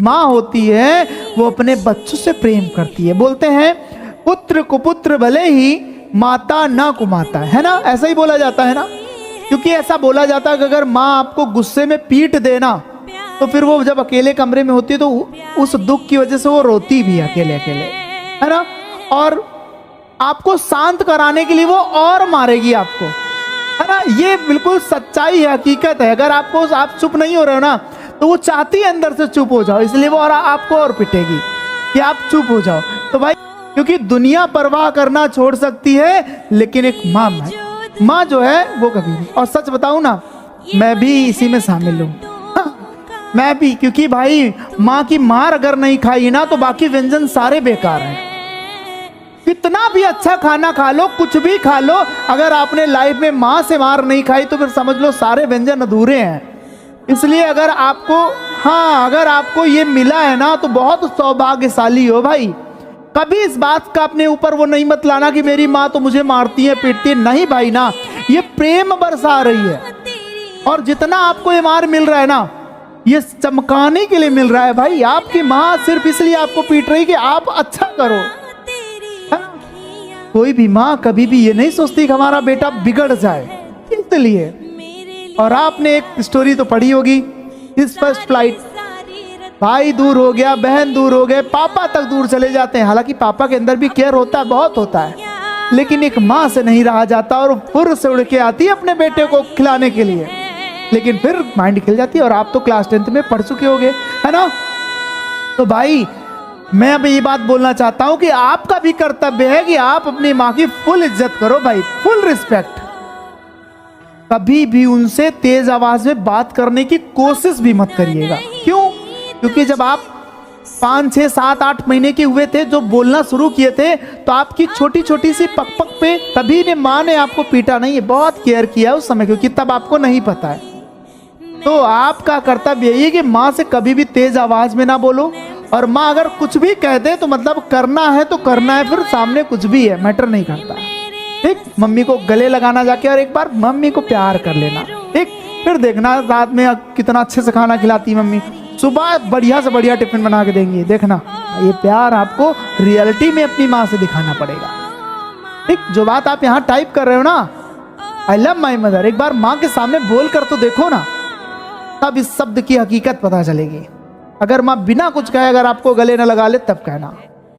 माँ होती है वो अपने बच्चों से प्रेम करती है। बोलते हैं पुत्र कुपुत्र भले ही माता ना कुमाता, है ना, ऐसा ही बोला जाता है ना। क्योंकि ऐसा बोला जाता है कि अगर माँ आपको गुस्से में पीट देना तो फिर वो जब अकेले कमरे में होती है तो उस दुख की वजह से वो रोती भी है अकेले अकेले, है ना। और आपको शांत कराने के लिए वो और मारेगी आपको, है ना। ये बिल्कुल सच्चाई है, हकीकत है। अगर आप चुप नहीं हो रहे हो ना तो वो चाहती है अंदर से चुप हो जाओ, इसलिए वो और आपको और पिटेगी कि आप चुप हो जाओ। तो भाई क्योंकि दुनिया परवाह करना छोड़ सकती है लेकिन एक माँ जो है वो कभी नहीं। और सच बताऊं ना, मैं भी इसी में शामिल हूँ, मैं भी। क्योंकि भाई माँ की मार अगर नहीं खाई ना तो बाकी व्यंजन सारे बेकार हैं। कितना भी अच्छा खाना खा लो, कुछ भी खा लो, अगर आपने लाइफ में माँ से मार नहीं खाई तो फिर समझ लो सारे व्यंजन अधूरे हैं। इसलिए अगर आपको ये मिला है ना तो बहुत सौभाग्यशाली हो भाई। कभी इस बात का अपने ऊपर वो नहीं मत लाना कि मेरी माँ तो मुझे मारती है पीटती है, नहीं भाई ना, ये प्रेम बरसा रही है। और जितना आपको ये मार मिल रहा है ना ये चमकाने के लिए मिल रहा है भाई। आपकी माँ सिर्फ इसलिए आपको पीट रही कि आप अच्छा करो। कोई भी माँ कभी भी ये नहीं सोचती कि हमारा बेटा बिगड़ जाए, इसलिए। और आपने एक स्टोरी तो पढ़ी होगी, इस फर्स्ट फ्लाइट, भाई दूर हो गया, बहन दूर हो गए, पापा तक दूर चले जाते हैं। हालांकि पापा के अंदर भी केयर होता है, बहुत होता है, लेकिन एक माँ से नहीं रहा जाता और फुर से उड़ के आती है अपने बेटे को खिलाने के लिए, लेकिन फिर माइंड खिल जाती है। और आप तो क्लास 10th में पढ़ चुके होगे, है ना। तो भाई मैं अब ये बात बोलना चाहता हूं कि आपका भी कर्तव्य है कि आप अपनी माँ की फुल इज्जत करो भाई, फुल रिस्पेक्ट। कभी भी उनसे तेज आवाज में बात करने की कोशिश भी मत करिएगा। क्यों? क्योंकि जब आप 5, 6, 7, 8 महीने के हुए थे, जो बोलना शुरू किए थे, तो आपकी छोटी छोटी सी पक पे कभी ने माँ ने आपको पीटा नहीं है, बहुत केयर किया उस समय, क्योंकि तब आपको नहीं पता है। तो आपका कर्तव्य यही है कि माँ से कभी भी तेज आवाज में ना बोलो। और माँ अगर कुछ भी कह दे तो मतलब करना है तो करना है, फिर सामने कुछ भी है मैटर नहीं करता, ठीक। मम्मी को गले लगाना जाके और एक बार मम्मी को प्यार कर लेना, ठीक। फिर देखना रात में कितना अच्छे से खाना खिलाती मम्मी, सुबह बढ़िया से बढ़िया टिफिन बना के देंगी, देखना। ये प्यार आपको रियलिटी में अपनी माँ से दिखाना पड़ेगा, ठीक। जो बात आप यहाँ टाइप कर रहे हो ना, आई लव माई मदर, एक बार माँ के सामने बोल कर तो देखो ना, तब इस शब्द की हकीकत पता चलेगी। अगर माँ बिना कुछ कहे अगर आपको गले न लगा ले तब कहना।